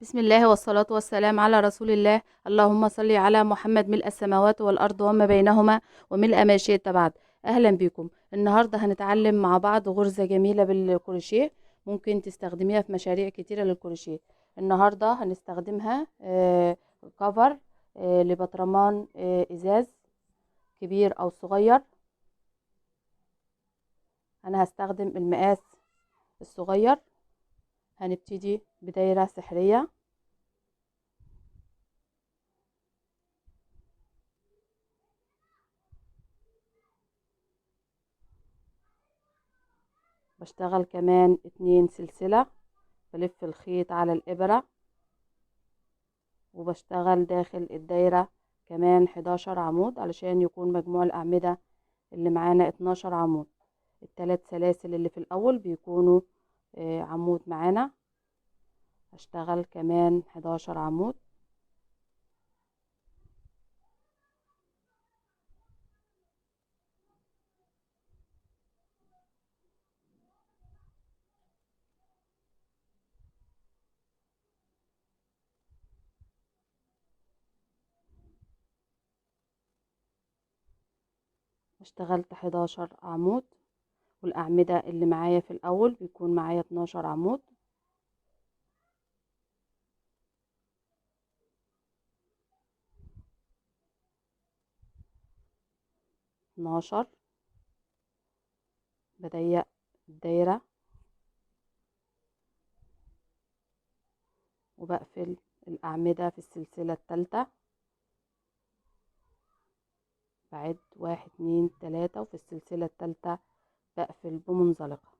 بسم الله والصلاة والسلام على رسول الله. اللهم صل على محمد ملء السماوات والأرض وما بينهما وملء ما شئت بعد. أهلا بكم. النهاردة هنتعلم مع بعض غرزة جميلة بالكروشيه، ممكن تستخدميها في مشاريع كتيرة للكروشيه. النهاردة هنستخدمها كفر لبطرمان إزاز كبير أو صغير. أنا هستخدم المقاس الصغير. هنبتدي بدايرة سحرية، بشتغل كمان 2 سلسلة، بلف الخيط على الإبرة وبشتغل داخل الدايرة كمان 11 عمود علشان يكون مجموع الأعمدة اللي معانا 12 عمود. الثلاث سلاسل اللي في الأول بيكونوا عمود معانا. هشتغل كمان 11 عمود، اشتغلت 11 عمود، والأعمدة اللي معايا في الأول بيكون معايا 12 عمود. 12 بضيق الدايرة وبقفل الأعمدة في السلسلة الثالثة، بعد 1 2 3 وفي السلسلة الثالثة بقفل بمنزلقة.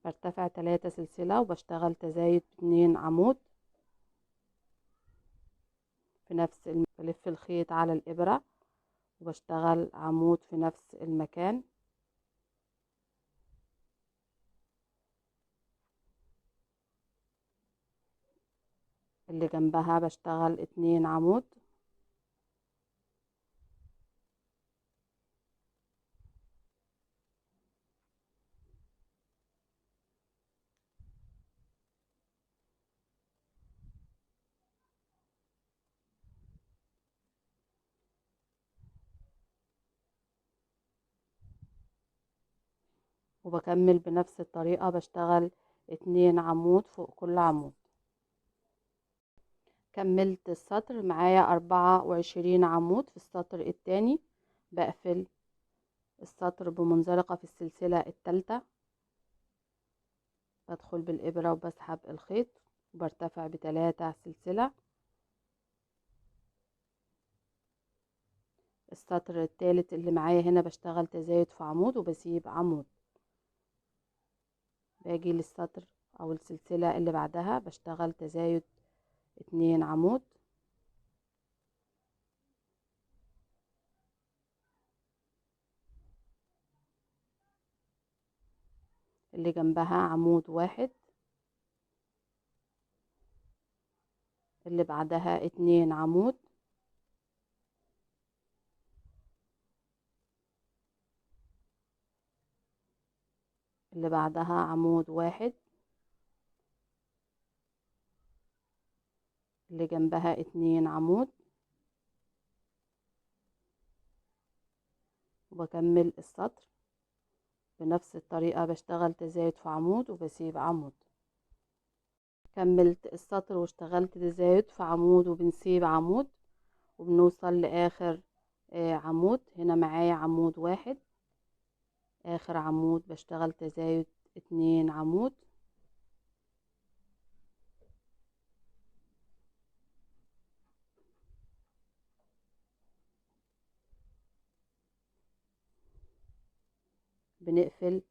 برتفع 3 سلسلة وبشتغل تزايد 2 عمود في نفس بلف الخيط على الإبرة وبشتغل عمود في نفس المكان. اللي جنبها بشتغل 2 عمود، وبكمل بنفس الطريقة، بشتغل 2 عمود فوق كل عمود. كملت السطر معايا 24 عمود في السطر التاني. بقفل السطر بمنزلقة في السلسلة الثالثة، بدخل بالإبرة وبسحب الخيط وبرتفع ب3 سلسلة. السطر الثالث اللي معايا هنا بشتغل تزايد في عمود وبسيب عمود. باجي للسطر او السلسلة اللي بعدها بشتغل تزايد 2 عمود، اللي جنبها عمود واحد، اللي بعدها 2 عمود، اللي بعدها عمود واحد، اللي جنبها 2 عمود، وبكمل السطر بنفس الطريقة. بشتغل تزايد في عمود وبسيب عمود. كملت السطر واشتغلت تزايد في عمود وبنسيب عمود وبنوصل لآخر عمود. هنا معايا عمود واحد، آخر عمود بشتغل تزايد 2 عمود، بنقفل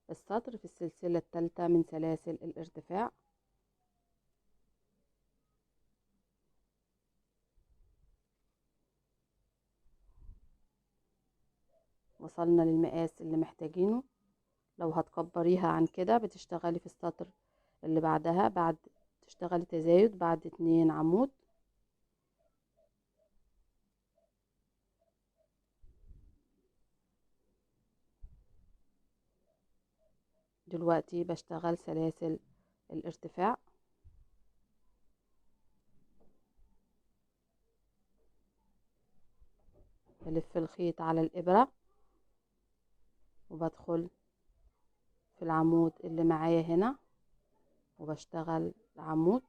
السطر في السلسلة الثالثة من سلاسل الارتفاع. وصلنا للمقاس اللي محتاجينه. لو هتكبريها عن كده بتشتغلي في السطر اللي بعدها، بعد تشتغلي تزايد بعد 2 عمود، دلوقتي بشتغل سلاسل الارتفاع. بلف الخيط على الإبرة وبدخل في العمود اللي معايا هنا وبشتغل عمود،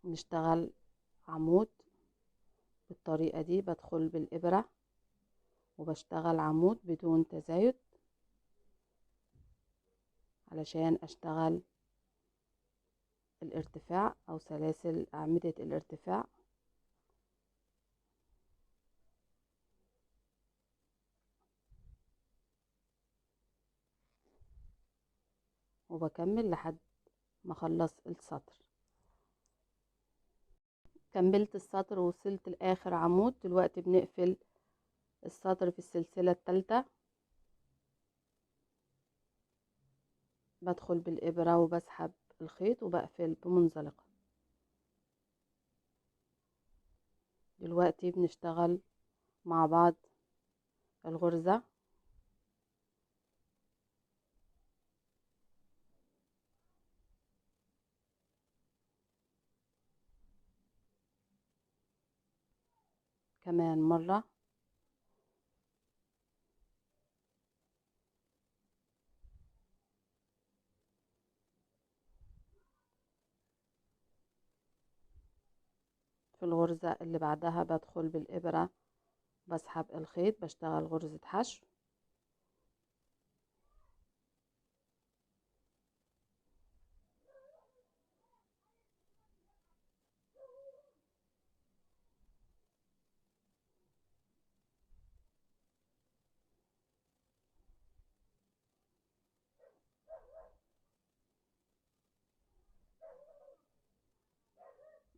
نشتغل عمود بالطريقة دي. بدخل بالإبرة وبشتغل عمود بدون تزايد علشان أشتغل الارتفاع أو سلاسل أعمدة الارتفاع. وبكمل لحد ما أخلص السطر. كملت السطر ووصلت لآخر عمود. دلوقتي بنقفل السطر في السلسلة الثالثة. بدخل بالإبرة وبسحب الخيط وبقفل بمنزلقة. دلوقتي بنشتغل مع بعض الغرزة. كمان مرة. في الغرزة اللي بعدها بدخل بالإبرة بسحب الخيط، بشتغل غرزة حشو.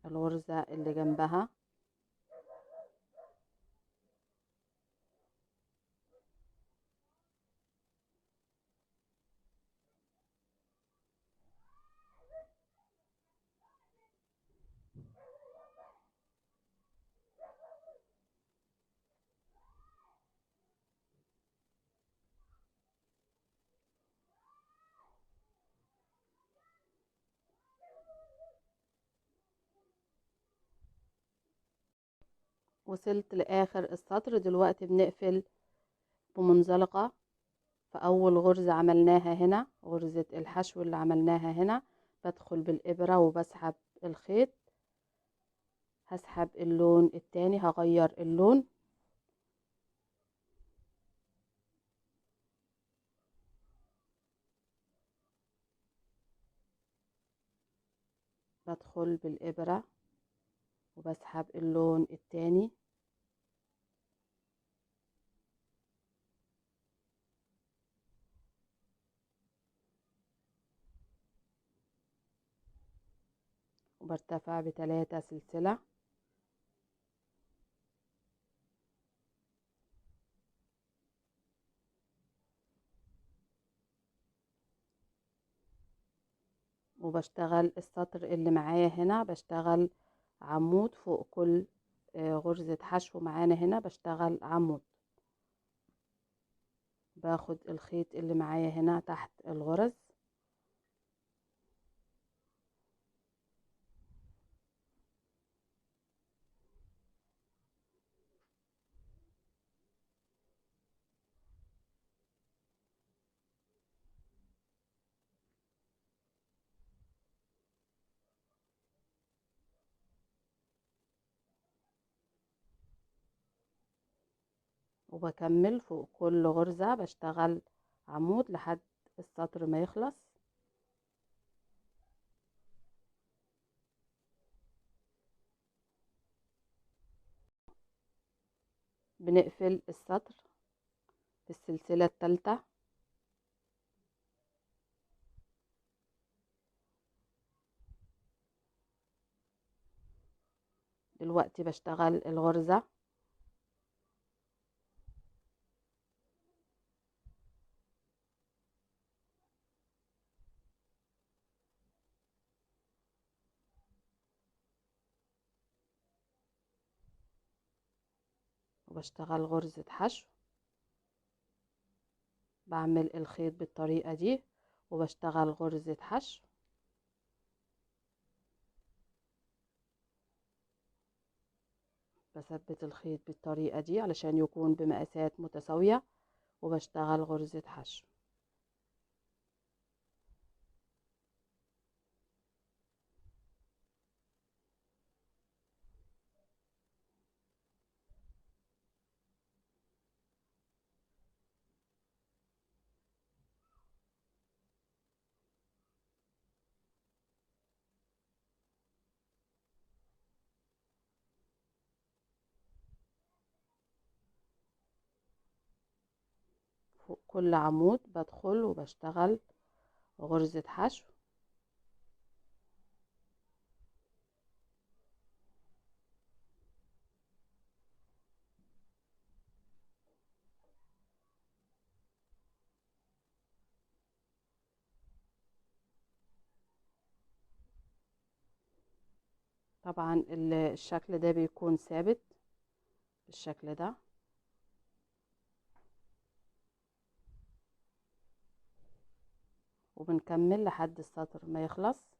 الغرزة اللي جنبها وصلت لآخر السطر. دلوقتي بنقفل بمنزلقة في أول غرزة عملناها هنا، غرزة الحشو اللي عملناها هنا. بدخل بالإبرة وبسحب الخيط. هسحب اللون التاني، هغير اللون. بدخل بالإبرة وبسحب اللون التاني. وبرتفع ب3 سلسلة. وبشتغل السطر اللي معايا هنا، بشتغل عمود فوق كل غرزة حشو معانا هنا بشتغل عمود. باخد الخيط اللي معايا هنا تحت الغرز وبكمل فوق كل غرزة بشتغل عمود لحد السطر ما يخلص. بنقفل السطر في السلسلة الثالثة. دلوقتي بشتغل الغرزة وبشتغل غرزة حشو. بعمل الخيط بالطريقة دي وبشتغل غرزة حشو. بثبت الخيط بالطريقة دي علشان يكون بمقاسات متساوية، وبشتغل غرزة حشو. فوق كل عمود بدخل وبشتغل غرزة حشو. طبعا الشكل ده بيكون ثابت بالشكل ده. وبنكمل لحد السطر ما يخلص.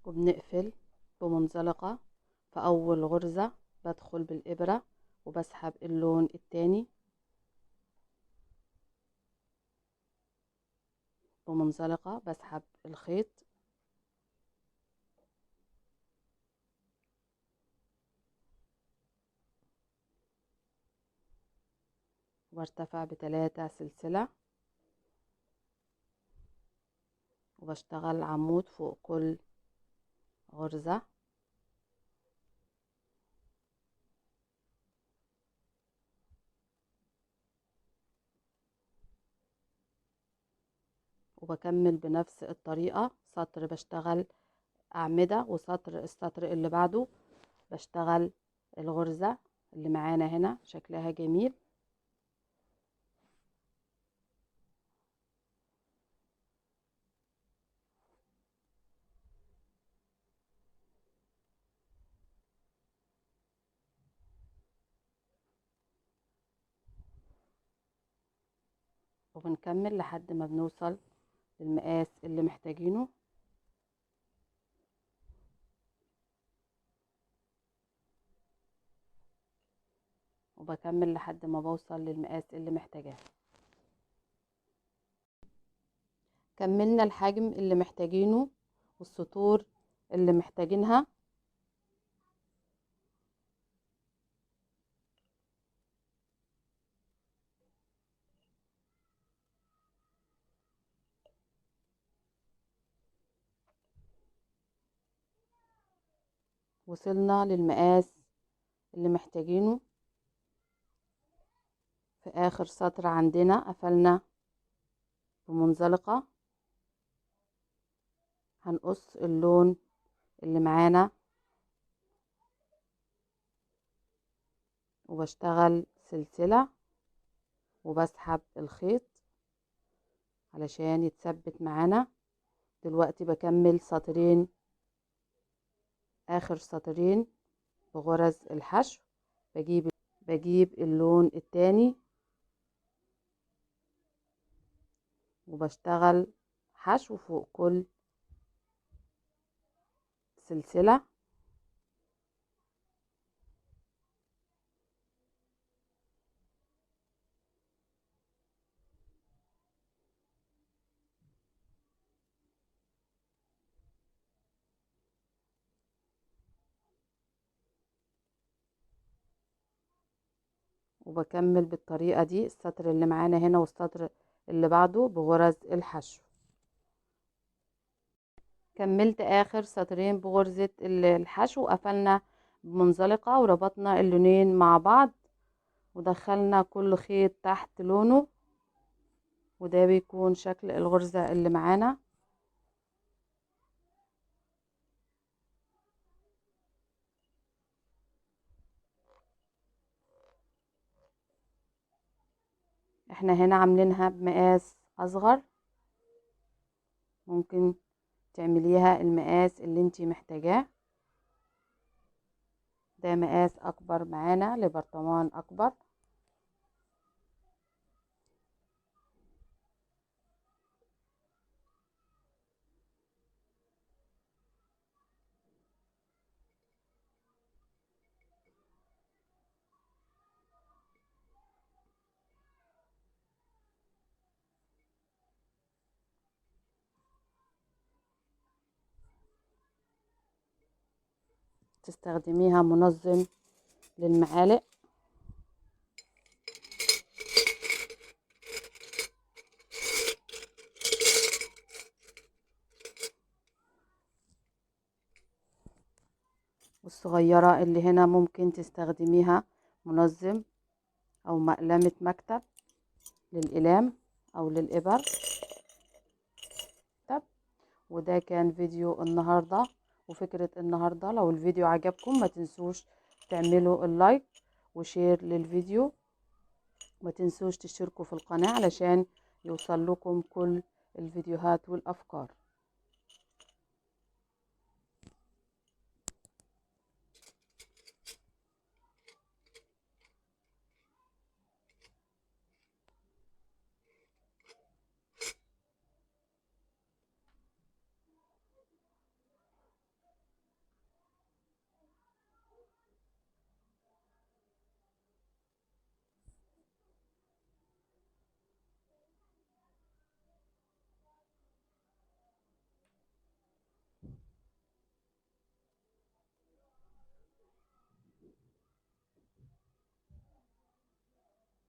وبنقفل بمنزلقة. في أول غرزة بدخل بالإبرة وبسحب اللون التاني بمنزلقة، بسحب الخيط وارتفع ب3 سلسلة، وبشتغل عمود فوق كل غرزة. وبكمل بنفس الطريقة سطر بشتغل أعمدة، وسطر السطر اللي بعده بشتغل الغرزة اللي معانا هنا شكلها جميل. وبنكمل لحد ما بنوصل للمقاس اللي محتاجينه. وبكمل لحد ما بوصل للمقاس اللي محتاجاه. كملنا الحجم اللي محتاجينه والسطور اللي محتاجينها. وصلنا للمقاس اللي محتاجينه. في آخر سطر عندنا قفلنا بمنزلقة، هنقص اللون اللي معانا وبشتغل سلسلة وبسحب الخيط علشان يتثبت معانا. دلوقتي بكمل سطرين، آخر سطرين بغرز الحشو. بجيب اللون التاني وبشتغل حشو فوق كل سلسلة. وبكمل بالطريقة دي السطر اللي معانا هنا والسطر اللي بعده بغرز الحشو. كملت اخر سطرين بغرزة الحشو، وقفلنا بمنزلقة وربطنا اللونين مع بعض، ودخلنا كل خيط تحت لونه، وده بيكون شكل الغرزة اللي معانا. احنا هنا عاملينها بمقاس اصغر، ممكن تعمليها المقاس اللي انتي محتاجاه. ده مقاس اكبر معانا لبرطمان اكبر. تستخدميها منظم للمعالق. والصغيرة اللي هنا ممكن تستخدميها منظم او مقلمة مكتب للإقلام او للإبر. وده كان فيديو النهاردة وفكرة النهاردة. لو الفيديو عجبكم ما تنسوش تعملوا اللايك وشير للفيديو، ما تنسوش تشتركوا في القناة علشان يوصل لكم كل الفيديوهات والأفكار.